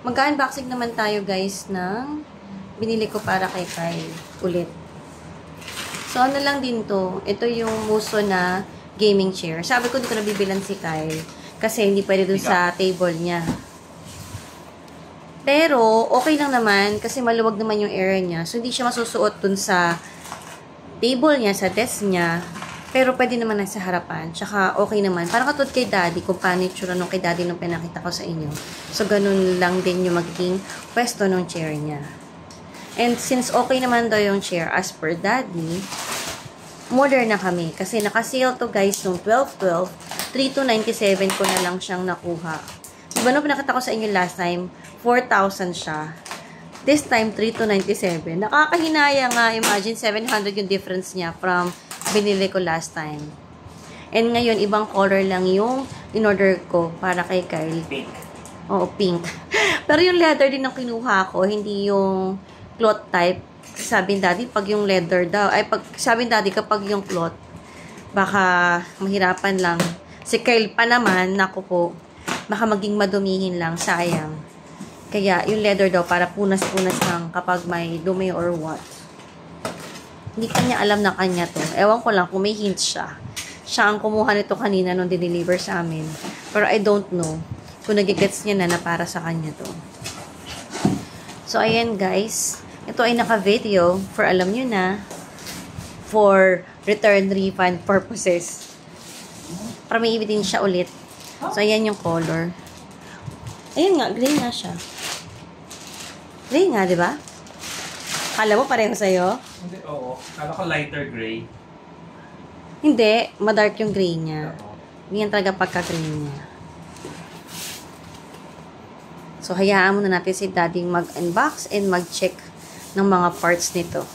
Mag-unboxing naman tayo guys ng binili ko para kay Kyle ulit. So ano lang din to, ito yung Muso na gaming chair. Sabi ko hindi ko nabibilan si Kyle kasi hindi pwede dun sa table niya. Pero okay lang naman kasi maluwag naman yung area niya. So hindi siya masusuot dun sa table niya, sa desk niya. Pero pwede naman na sa harapan. Tsaka okay naman. Parang katulad kay Daddy, kung paano yung tsura nung kay Daddy nung pinakita ko sa inyo. So, ganun lang din yung magiging pwesto ng chair niya. And since okay naman daw yung chair as per Daddy, modern na kami. Kasi naka-sale to guys nung 12/12, 3,297 ko na lang siyang nakuha. Diba nung pinakita ko sa inyo last time, 4,000 siya. This time, 3,297. Nakakahinaya nga. Imagine, 700 yung difference niya from binili ko last time. And ngayon, ibang color lang yung in-order ko para kay Kyle. Pink. Oo, pink. Pero yung leather din ang kinuha ko, hindi yung cloth type. Sabi ni Daddy, pag yung leather daw, sabi ni Daddy, kapag yung cloth, baka mahirapan lang. Si Kyle pa naman, naku po, baka maging madumihin lang, sayang. Kaya, yung leather daw, para punas-punas lang kapag may dumi or what. Hindi kanya alam na kanya to. Ewan ko lang kung may hint siya. Siya ang kumuha nito kanina nung dineliver sa amin. Pero I don't know kung nagigets niya na para sa kanya to. So, ayan guys. Ito ay naka-video for alam nyo na for return refund purposes. Para may ibitin siya ulit. So, ayan yung color. Ayan nga, gray nga siya. Gray nga, di ba? Kala mo pareho sa'yo? Hindi, oo. Kala ko lighter gray. Hindi, madark yung gray niya. Hindi yan talaga pagka-gray niya. So, hayaan muna natin si Daddy mag-unbox and mag-check ng mga parts nito.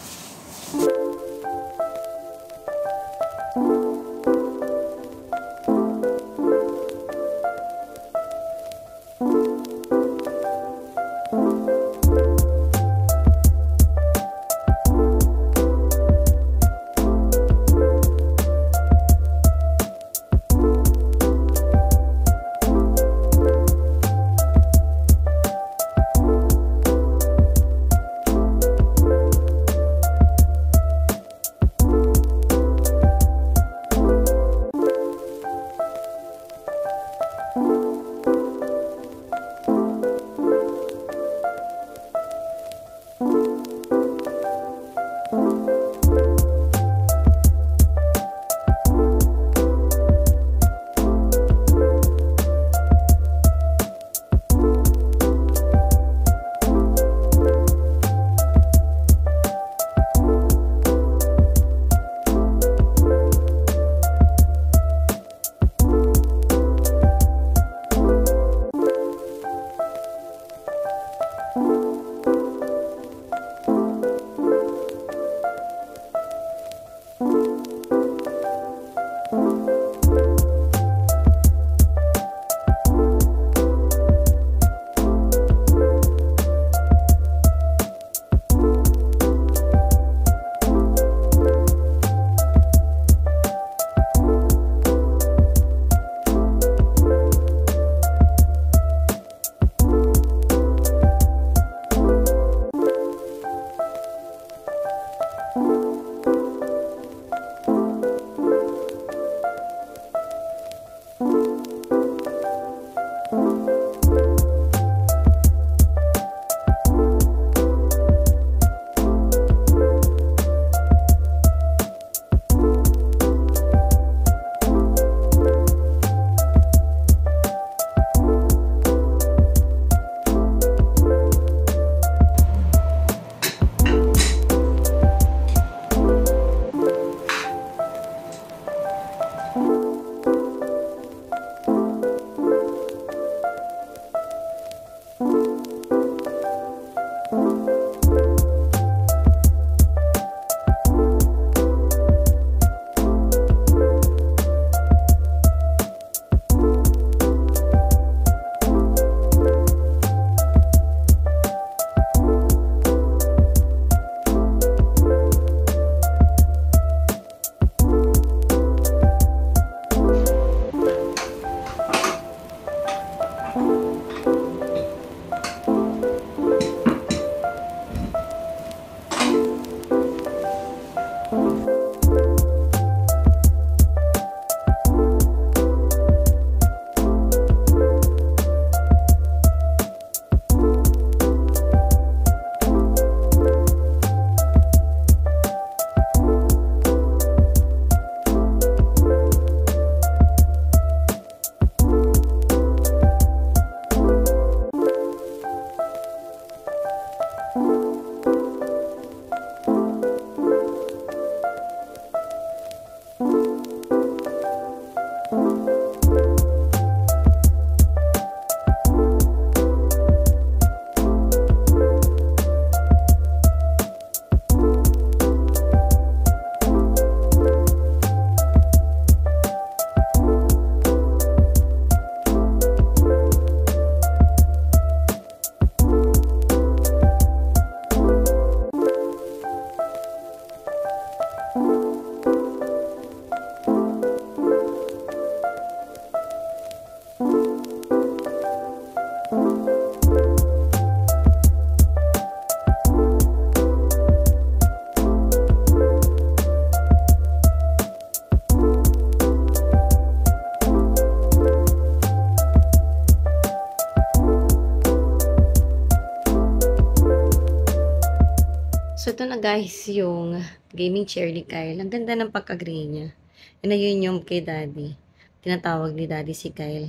So, ito na guys, yung gaming chair ni Kyle. Ang ganda ng pagka-gray niya. Yun na yun yung kay Daddy. Tinatawag ni Daddy si Kyle.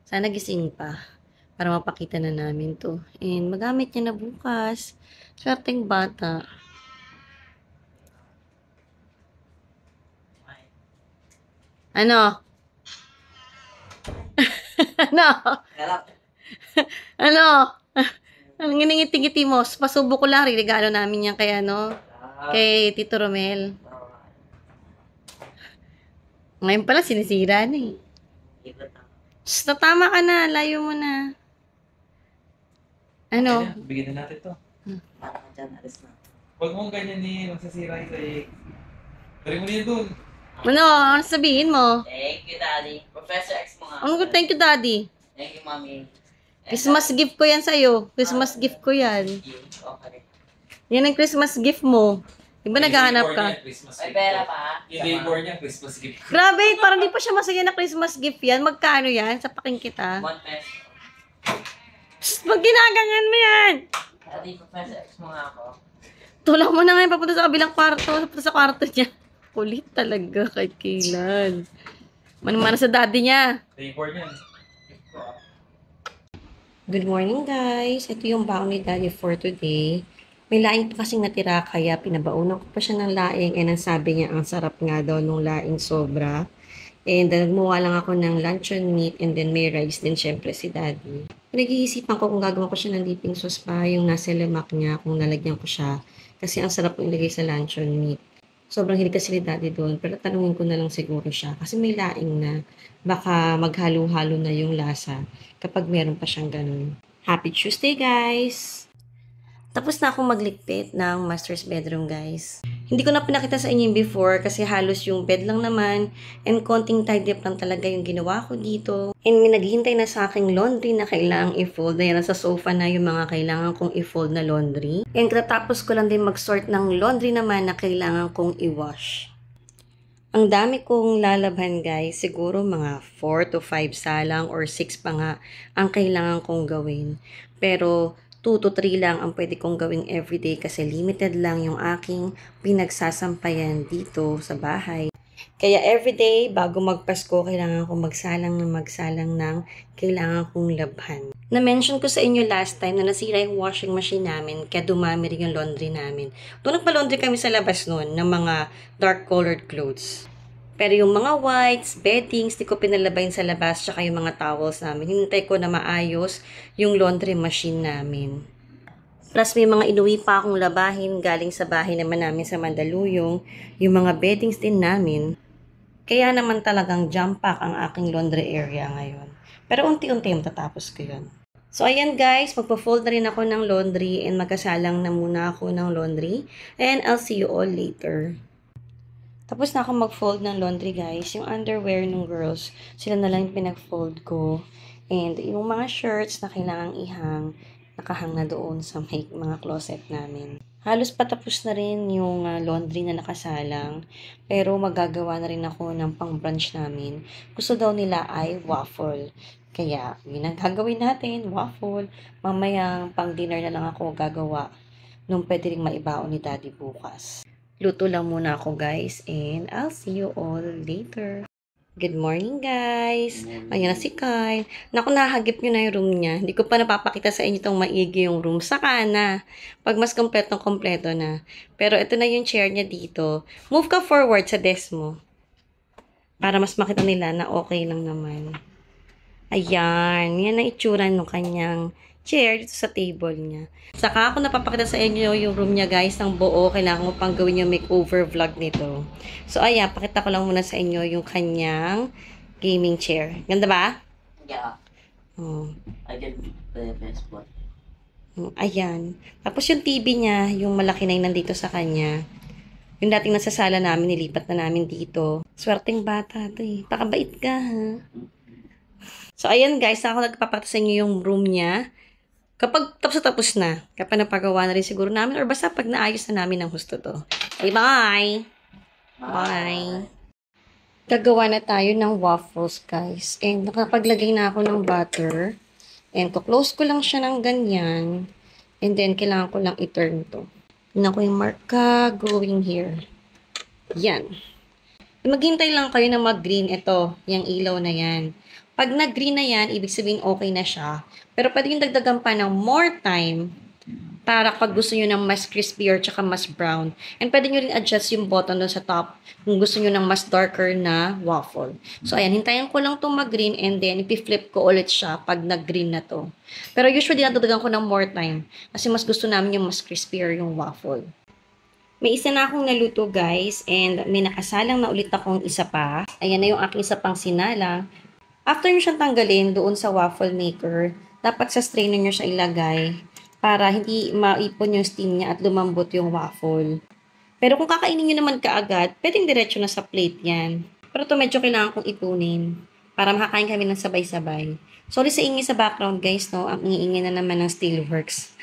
Sana gising pa. Para mapakita na namin to. And magamit niya na bukas. Swerteng bata. Ano? Ano? Ano? Anong giningiti-ngiti mo? Pasubo ko lang. Regalo namin yan kay ano? Kay Tito Romel. Ngayon pala sinisira na eh. Shh, tama ka na. Layo mo na. Ano? Ayan, bigyan na natin to. Huwag mong ganyan eh. Masasira yung sa'yo. Tari mo niya dun. Ano? Ano sabihin mo? Thank you, Daddy. Professor X mo nga. Ano ko thank you, Daddy? Thank you, Mommy. Christmas gift ko yan sa'yo. Christmas gift ko yan. Okay. Yan ang Christmas gift mo. Di ba naghahanap ka? May pera pa? Yung neighbor niya, Christmas gift. Grabe, parang di pa siya masaya na Christmas gift yan. Magkano yan? Sapakin kita. 1 peso. Psst, pag ginagangan mo yan. Daddy, Professor X mo nga ako. Tulak mo na ngayon papunta sa kabilang kwarto. Papunta sa kwarto niya. Kulit talaga kahit kailan. Manumana sa daddy niya. Neighbor niya. Good morning guys. Ito yung baon ni daddy for today. May laing pa kasing natira kaya pinabaunan ko pa siya ng laing and ang sabi niya ang sarap nga daw nung laing sobra. And nagmuha lang ako ng luncheon meat and then may rice din syempre si daddy. Pinag-iisipan ko kung gagawa ko siya ng dipping sauce pa yung nasa lemak niya kung lalagyan ko siya. Kasi ang sarap ko ilagay sa luncheon meat. Sobrang hilig kasi ni daddy doon pero tanungin ko na lang siguro siya kasi may laing na baka maghalo-halo na yung lasa kapag meron pa siyang ganun. Happy Tuesday guys! Tapos na akong magligpit ng master's bedroom, guys. Hindi ko na pinakita sa inyo yung before kasi halos yung bed lang naman and konting tidy up lang talaga yung ginawa ko dito. And may naghihintay na sa aking laundry na kailangang i-fold. Ayan, nasa sofa na yung mga kailangan kong i-fold na laundry. And katapos ko lang din mag-sort ng laundry naman na kailangan kong i-wash. Ang dami kong lalabhan, guys. Siguro mga 4 to 5 salang or 6 pa nga ang kailangan kong gawin. Pero 2 to 3 lang ang pwede kong gawing everyday kasi limited lang yung aking pinagsasampayan dito sa bahay. Kaya everyday, bago magpasko, kailangan kong magsalang ng kailangan kong labhan. Na-mention ko sa inyo last time na nasira yung washing machine namin kaya dumami rin yung laundry namin. Doon nagpa-laundry kami sa labas noon ng mga dark colored clothes. Pero yung mga whites, beddings, di ko pinalabayin sa labas, tsaka yung mga towels namin. Hinintay ko na maayos yung laundry machine namin. Plus may mga inuwi pa akong labahin galing sa bahay naman namin sa Mandaluyong, yung mga beddings din namin. Kaya naman talagang jam pack ang aking laundry area ngayon. Pero unti-unti matatapos ko yun. So ayan guys, magpo-fold na rin ako ng laundry and magkasalang na muna ako ng laundry. And I'll see you all later. Tapos na ako mag-fold ng laundry guys. Yung underwear ng girls, sila na lang yung pinag-fold ko. And yung mga shirts na kailangang ihang, nakahang na doon sa may mga closet namin. Halos patapos na rin yung laundry na nakasalang. Pero magagawa na rin ako ng pang-brunch namin. Gusto daw nila ay waffle. Kaya yun ang gagawin natin, waffle. Mamaya pang-dinner na lang ako gagawa. Nung pwede rin maibaon ni daddy bukas. Luto lang muna ako guys and I'll see you all later. Good morning guys! Ayan na si Kyle. Naku, nahagip nyo na yung room niya. Hindi ko pa napapakita sa inyo itong maigi yung room. Saka na. Pag mas kompletong-kompleto na. Pero ito na yung chair niya dito. Move ka forward sa desk mo. Para mas makita nila na okay lang naman. Ayan. Yan ang itsura ng kanyang chair dito sa table niya. Saka ako napapakita sa inyo yung room niya guys ng buo. Kailangan mo pang gawin yung makeover vlog nito. So ayan, pakita ko lang muna sa inyo yung kanyang gaming chair. Ganda ba? Yeah. Oh. I get the best one. Ayan. Tapos yung TV niya, yung malaki na yung nandito sa kanya. Yung dating nasa sala namin, nilipat na namin dito. Swerteng bata to eh. Pakabait ka ha. So ayan guys, ako nagpapakita sa inyo yung room niya. Kapag tapos na, kapag napagawa na rin siguro namin, or basta pag naayos na namin ng husto to. Okay, bye! Bye! Gagawa na tayo ng waffles, guys. And nakapaglagay na ako ng butter. And kuklose ko lang siya ng ganyan. And then, kailangan ko lang i-turn to. Tingnan ko yung marka going here. Yan. Maghintay lang kayo na mag-green. Ito, yung ilaw na yan. Pag nag-green na yan, ibig sabihin okay na siya. Pero pwede yung dagdagan pa ng more time para pag gusto nyo ng mas crispier tsaka mas brown. And pwede nyo rin adjust yung button doon sa top kung gusto nyo ng mas darker na waffle. So, ayan, hintayin ko lang itong mag-green and then ipi-flip ko ulit siya pag nag-green na to. Pero usually, nadadagan ko ng more time kasi mas gusto namin yung mas crispier yung waffle. May isa na akong naluto guys and may nakasalang na ulit akong isa pa. Ayan na yung aking isa pang sinala. After nyo siyang tanggalin doon sa waffle maker, dapat sa strainer nyo siya ilagay para hindi maipon yung steam niya at lumambot yung waffle. Pero kung kakainin nyo naman kaagad, pwedeng diretso na sa plate yan. Pero ito medyo kailangan kong ipunin para makakain kami ng sabay-sabay. Sorry sa ingay sa background guys, no? Ang ingay na naman ng Steelworks.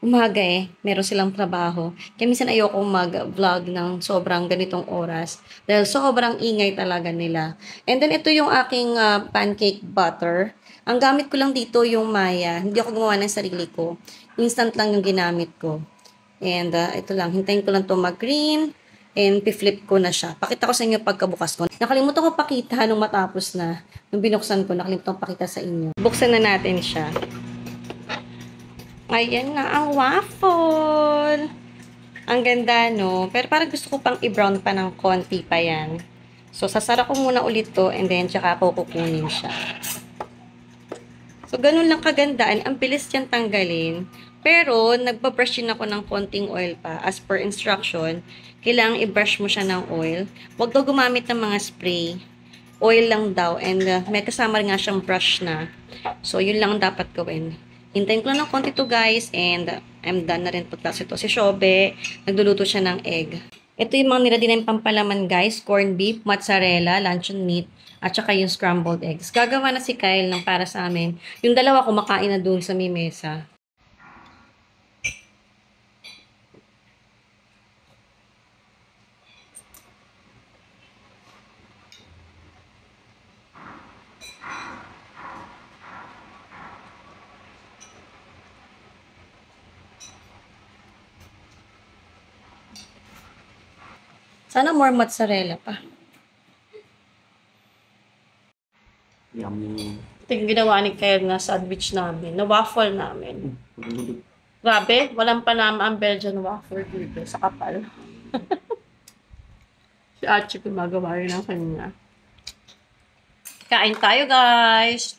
Umaga meron silang trabaho. Kaya minsan ayokong mag-vlog ng sobrang ganitong oras. Dahil sobrang ingay talaga nila. And then ito yung aking pancake butter. Ang gamit ko lang dito yung Maya. Hindi ako gumawa ng sarili ko. Instant lang yung ginamit ko. And ito lang, hintayin ko lang ito mag-green. And pi-flip ko na siya. Pakita ko sa inyo pagkabukas ko. Nakalimutan ko pakita nung matapos na. Nung binuksan ko, nakalimutan ko pakita sa inyo. Buksan na natin siya. Ayan na ang waffle. Ang ganda, no? Pero parang gusto ko pang i-brown pa ng konti pa yan. So, sasara ko muna ulit to and then tsaka ko kukunin siya. So, ganun lang kagandaan. Ang bilis yan tanggalin. Pero, nagbabrush din ako ng konting oil pa. As per instruction, kailangang i-brush mo siya ng oil. Huwag daw gumamit ng mga spray. Oil lang daw. And may kasama rin nga siyang brush na. So, yun lang dapat gawin. Hintayin ko lang ng konti to guys. And I'm done na rin pagkas ito. Si Shobe, nagluluto siya ng egg. Ito yung mga niladi na yung pampalaman guys. Corned beef, mozzarella, luncheon meat, at saka yung scrambled eggs. Gagawa na si Kyle ng para sa amin. Yung dalawa kumakain na doon sa may mesa. Sana more mozzarella pa. Yummy. Ito yung ginawa ni Kyle na sandwich namin, na waffle namin. Grabe, walang panama ang Belgian waffle dito sa kapal. Si Archie gumagawa rin ng kanya. Kain tayo, guys!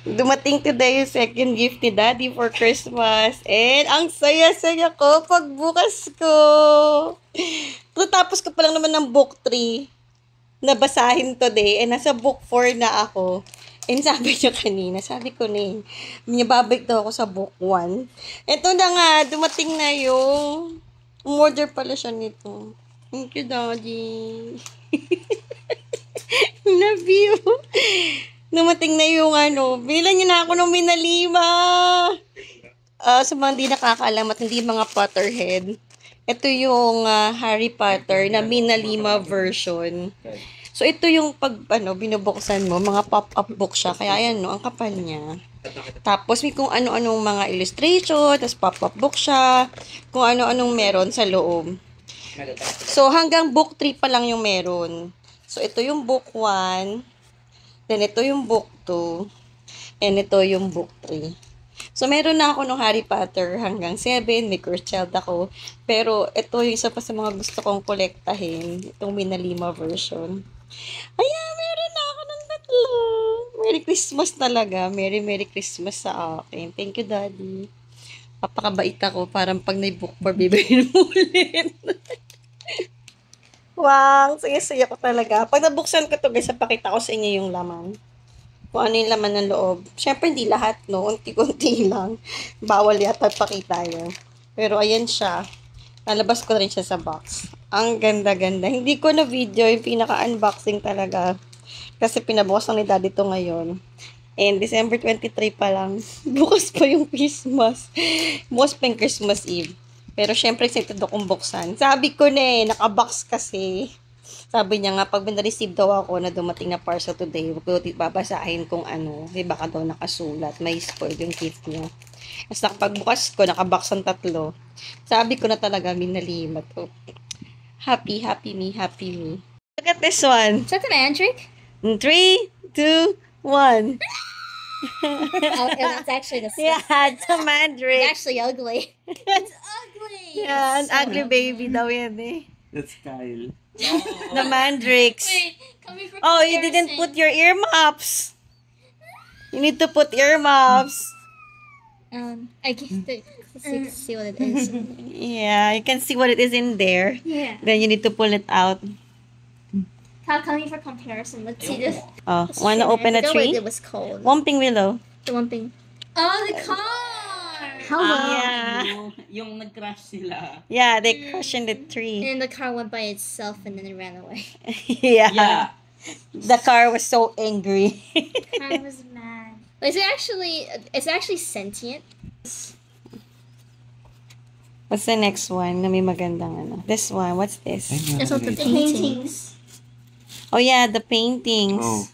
Dumating today yung second gift ni Daddy for Christmas. And ang saya-saya ko pagbukas ko. Tapos ko pa lang naman ng book 3 na basahin today. And nasa book 4 na ako. And sabi niya kanina, sabi ko na babalik daw ako sa book 1. Ito na nga, dumating na yung umorder pala siya nito. Thank you, Daddy. Love you. Dumating na yung bilan niyo na ako ng Minalima. Sa mga hindi nakakaalam at hindi mga Potterhead, ito yung Harry Potter na Minalima version. So, ito yung pag, binubuksan mo, mga pop-up book siya. Kaya, ayan, ang kapal niya. Tapos, may kung ano-anong mga illustration, tapos pop-up book siya, kung ano-anong meron sa loob. So, hanggang book 3 pa lang yung meron. So, ito yung book 1, then ito yung book 2, and ito yung book 3. So, meron na ako ng Harry Potter hanggang 7, may Cursed Child ako. Pero, ito yung isa pa sa mga gusto kong kolektahin, itong Minalima version. Ayan, meron na ako ng 3. Merry Christmas talaga. Merry Christmas sa akin. Thank you, Daddy. Papakabait ako. Parang pag na-book bar, bibayin mo ulit. Wow, saya-saya ko talaga. Pag nabuksan ko to guys, pakita ko sa inyo yung laman. Kung ano yung laman ng loob. Siyempre, hindi lahat, no? Unti-unti lang. Bawal yata pakita yun. Pero, ayan siya. Nalabas ko rin siya sa box. Ang ganda-ganda. Hindi ko na video yung pinaka-unboxing talaga. Kasi pinabukasan ni Daddy to ngayon. And December 23 pa lang. Bukas pa yung Christmas. Bukas pa yung Christmas Eve. Pero syempre, excited akong buksan. Sabi ko na nakabox kasi. Sabi niya nga, pag na-receive daw ako na dumating na parcel today, huwag ko babasahin kung ano. Baka daw nakasulat. May spoil yung gift niya. Tapos nakapagbukas ko, nakabox ang 3. Sabi ko na talaga, minalima to. Happy me, happy me. Look at this one. Is that the mandrake? 3, 2, 1. Oh, that's actually the Yeah, it's a It's mandrake. actually ugly. It's ugly. Yeah, an ugly baby daw yan eh. That's Kyle. The mandrakes. Wait, come here for Oh, you didn't put your earmuffs. You need to put earmuffs. I guess see what it is. Yeah, you can see what it is in there. Yeah. Then you need to pull it out. Come here for comparison. Let's see this. Oh, wanna open a tree? It was cold. Whomping willow. The one thing. Oh, the car. How Yeah. Yung nag-crash sila. Yeah, they crushed in the tree. And the car went by itself and then it ran away. Yeah. Yeah. The car was so angry. I was mad. Is it actually? It's actually sentient. What's the next one na may magandang ano? This one, what's this? That's what the paintings. Oh yeah, the paintings. Oh.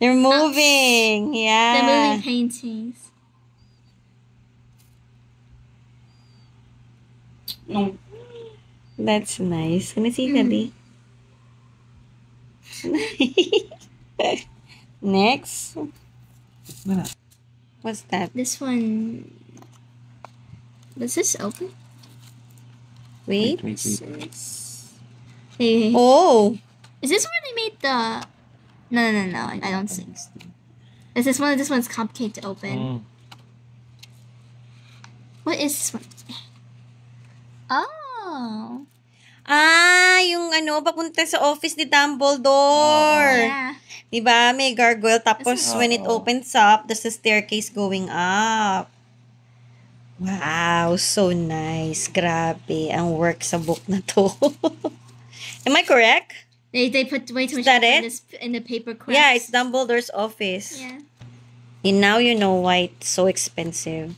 They're moving. The Yeah. moving paintings. Nung That's nice. Can you see, Daddy? Next. Wala. What's that? This one. Does this open? Wait. Wait. Hey, Oh. is this where they made the? No. I don't think. Is this one? This one's complicated to open. Mm. What is this one? Oh. Ah, yung ano, papunta sa office ni Dumbledore. Yeah. Diba? May gargoyle. Tapos, This is- when it Oo. opens up, there's a staircase going up. Wow, so nice. Grabe, ang work sa book na to. Am I correct? They put way too Is much that effort it? in the paper crafts. Yeah, it's Dumbledore's office. Yeah. And now you know why it's so expensive.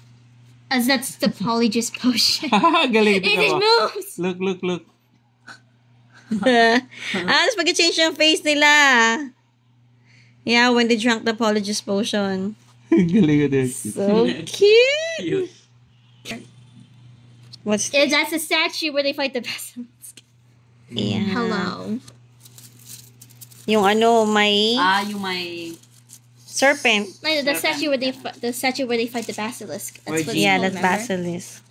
As that's the polygist potion. Galing It just moves. Look. Tapos mag-change yung face nila. Yeah, when they drank the Polygist potion. Galing din. So cute. cute. What's Yeah, that's the statue where they fight the basilisk. yeah. Hello. Yung ano, may Yung may... serpent. No, the statue where they fight the basilisk. That's what it's Yeah, called, that's remember? basilisk.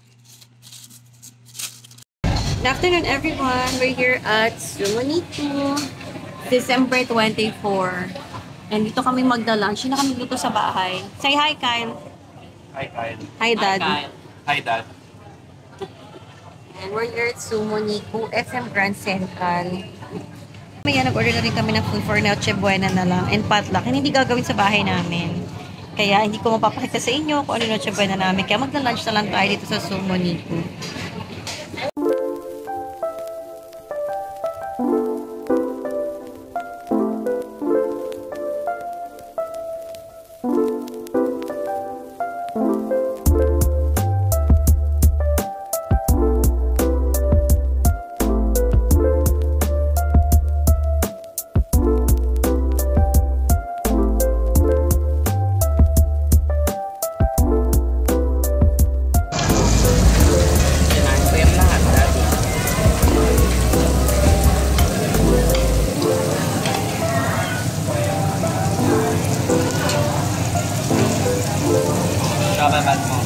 Good afternoon, everyone. We're here at Sumonito, December 24. And dito kami magda-lunch. Hindi na kami luto sa bahay. Say hi, Kyle. Hi, Kyle. Hi, Dad. Kyle. Hi, Dad. And we're here at Sumonito, SM Grand Central. May nag-order na rin kami ng food for Noche Buena na lang and potluck. And hindi gagawin sa bahay namin. Kaya hindi ko mapapakita sa inyo kung ano Noche Buena namin. Kaya magla-lunch na lang tayo dito sa Sumonito. Kailangan ko yung lahat. Dati. Kababat mo.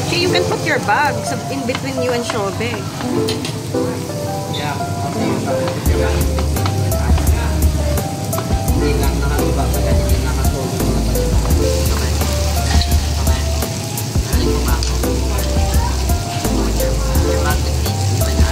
So you can put your bags in between you and Shobe. Yeah. Hindi lang nakatuba pa yan. Hindi nakatulog. Okay. Aling mo ba ako? Your bag with these, di ba na?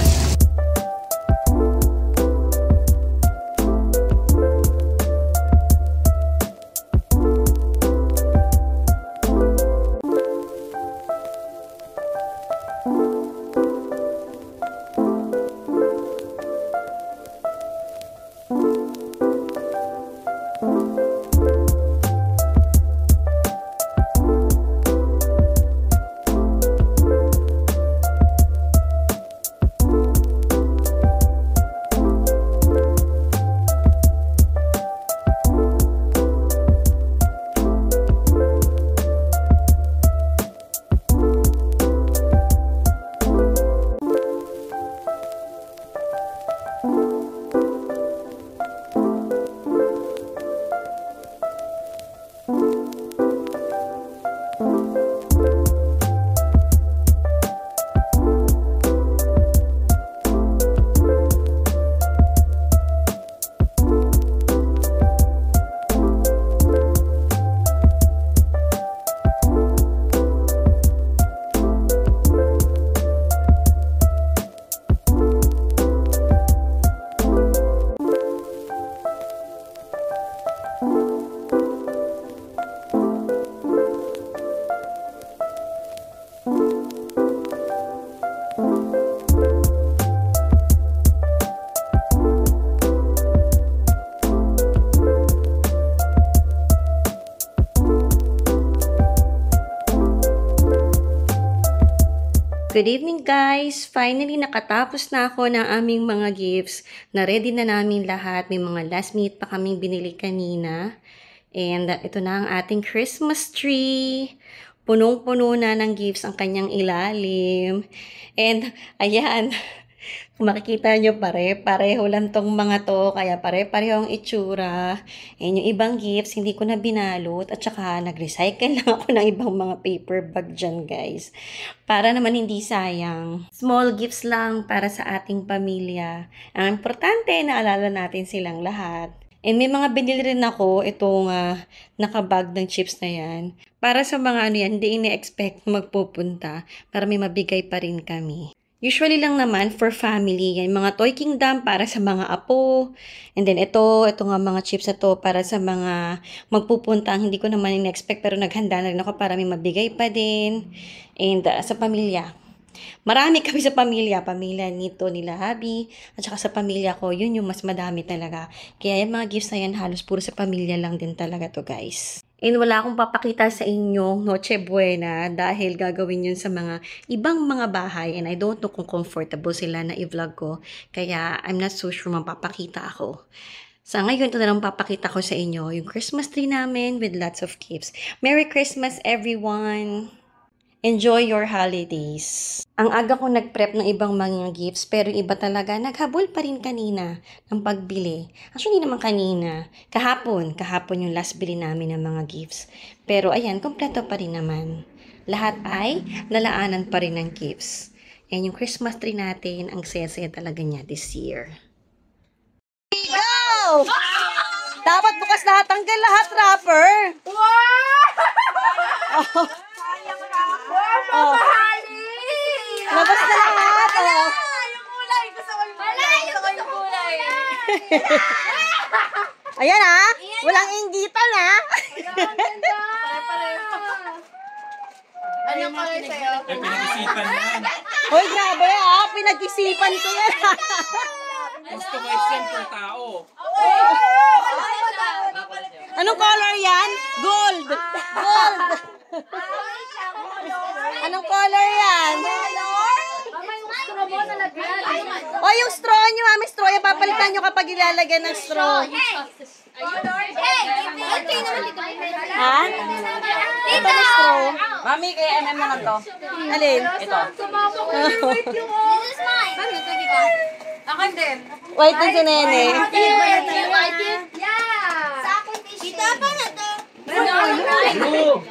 Good evening guys! Finally nakatapos na ako ng aming mga gifts. Na-ready na namin lahat. May mga last minute pa kaming binili kanina. And ito na ang ating Christmas tree. Punong-puno na ng gifts ang kanyang ilalim. And ayan, kung makikita nyo pareho lang tong mga to, kaya pare-pareho ang itsura. And yung ibang gifts, hindi ko na binalot, at saka nag-recycle lang ako ng ibang mga paper bag dyan, guys. Para naman hindi sayang. Small gifts lang para sa ating pamilya. Ang importante, naalala natin silang lahat. And may mga binili rin ako, itong nakabag ng chips na yan. Para sa mga hindi ini-expect magpupunta, para may mabigay pa rin kami. Usually lang naman for family, yan mga Toy Kingdom para sa mga apo. And then ito nga mga chips na to para sa mga magpupunta. Hindi ko naman in-expect pero naghanda na rin ako para may mabigay pa din. And sa pamilya. Marami kami sa pamilya nito nila Habi, at saka sa pamilya ko, yun yung mas madami talaga. Kaya yung mga gifts na yan halos puro sa pamilya lang din talaga to guys. And wala akong papakita sa inyo Noche Buena dahil gagawin yun sa mga ibang mga bahay and I don't know kung comfortable sila na i-vlog ko. Kaya I'm not so sure mapapakita ako. Sa ngayon, ito na lang papakita ko sa inyo yung Christmas tree namin with lots of gifts. Merry Christmas everyone! Enjoy your holidays. Ang aga ko nag-prep ng ibang mga gifts, pero iba talaga, naghabol pa rin kanina ng pagbili. Actually, naman kanina. Kahapon yung last bili namin ng mga gifts. Pero ayan, kompleto pa rin naman. Lahat ay lalaanan pa rin ng gifts. And yung Christmas tree natin, ang saya-saya talaga niya this year. Go! Dapat bukas lahat, tanggal lahat, wrapper. Wow! Oh. Labas na lahat. Oh. Yung kulay. Gusto ko yung kulay. Ayan ha. Walang inggitan ha. Anong kulay sa'yo? Pinag-isipan yan. Hoy, grabe ha. Pinag-isipan ko yan. Customize yan per tao. Anong color yan? Gold. Gold. Anong color yan? O, yung straw nyo, mami, straw. Yung papalitan nyo kapag ilalagyan ng straw. Ha? Ito na straw. Mami, kaya MM naman to. Alin? Ito. Akin din. White na si Nene. Sa akin, Tita pa na to. Blue!